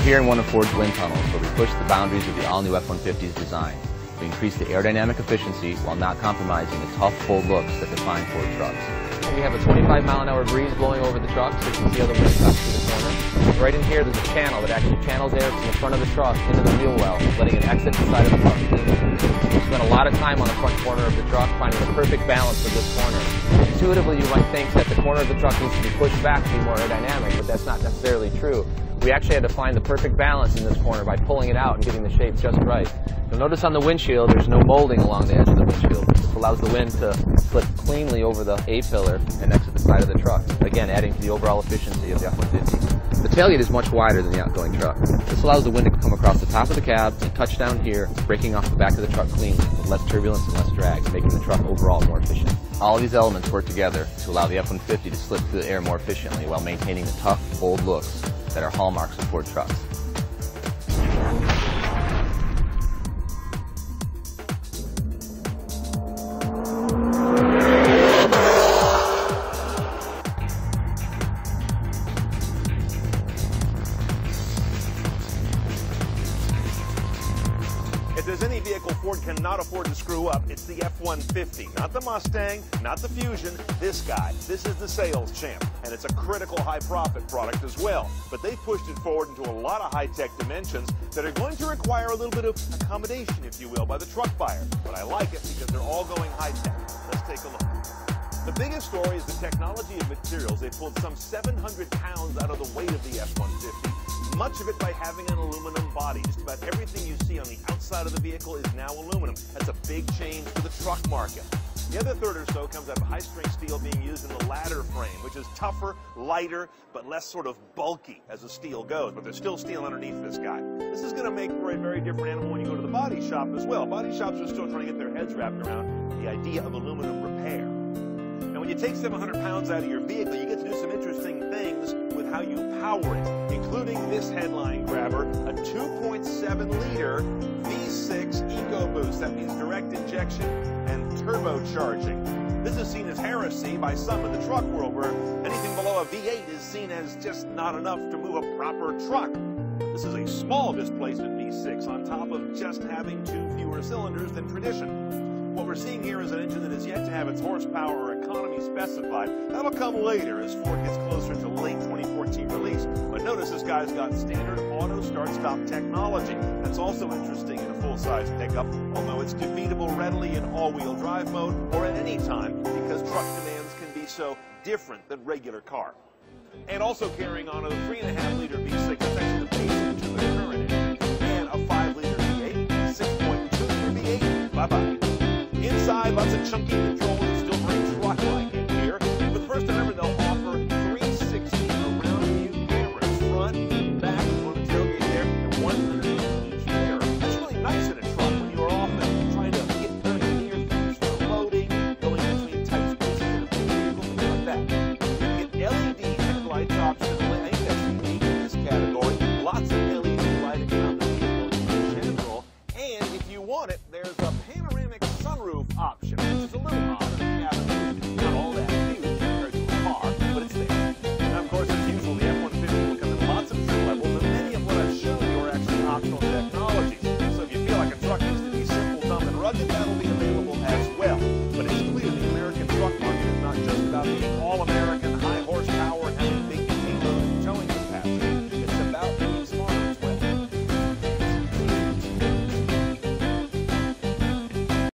here in one of Ford's wind tunnels, where we push the boundaries of the all-new F-150's design. We increase the aerodynamic efficiency while not compromising the tough, bold looks that define Ford trucks. We have a 25-mile-an-hour breeze blowing over the truck, so you can see how the wind cuts through the corner. Right in here, there's a channel that actually channels air from the front of the truck into the wheel well, letting it exit the side of the truck cleanly. We spent a lot of time on the front corner of the truck, finding the perfect balance of this corner. Intuitively, you might think that the corner of the truck needs to be pushed back to be more aerodynamic, but that's not necessarily true. We actually had to find the perfect balance in this corner by pulling it out and getting the shape just right. You'll notice on the windshield there's no molding along the edge of the windshield. This allows the wind to slip cleanly over the A-pillar and exit the side of the truck, again adding to the overall efficiency of the F-150. The tailgate is much wider than the outgoing truck. This allows the wind to come across the top of the cab and touch down here, breaking off the back of the truck cleanly with less turbulence and less drag, making the truck overall more efficient. All of these elements work together to allow the F-150 to slip through the air more efficiently while maintaining the tough, bold looks that are hallmarks of Ford trucks. If there's any vehicle Ford cannot afford to screw up, it's the F-150. Not the Mustang, not the Fusion, this guy. This is the sales champ, and it's a critical high-profit product as well. But they pushed it forward into a lot of high-tech dimensions that are going to require a little bit of accommodation, if you will, by the truck buyer. But I like it because they're all going high-tech. Let's take a look. The biggest story is the technology of materials. They pulled some 700 pounds out of the weight of the F-150. Much of it by having an aluminum body. Just about everything you see on the outside of the vehicle is now aluminum. That's a big change for the truck market. The other third or so comes out of high-strength steel being used in the ladder frame, which is tougher, lighter, but less sort of bulky as the steel goes. But there's still steel underneath this guy. This is going to make for a very different animal when you go to the body shop as well. Body shops are still trying to get their heads wrapped around the idea of aluminum repair. And when you take 700 pounds out of your vehicle, you get to do some interesting things with how you power it, including this headline grabber, a 2.7-liter V6 EcoBoost. That means direct injection and turbocharging. This is seen as heresy by some in the truck world, where anything below a V8 is seen as just not enough to move a proper truck. This is a small displacement V6 on top of just having 2 fewer cylinders than tradition. What we're seeing here is an engine that is yet to have its horsepower or economy specified. That'll come later as Ford gets closer to late 2014 release. But notice this guy's got standard auto start-stop technology. That's also interesting in a full-size pickup, although it's defeatable readily in all-wheel drive mode or at any time because truck demands can be so different than regular car. And also carrying on a 3.5-liter V6, that's actually the base to the current engine, and a 5-liter V8, 6.2-liter V8, bye-bye. Inside, lots of chunky controls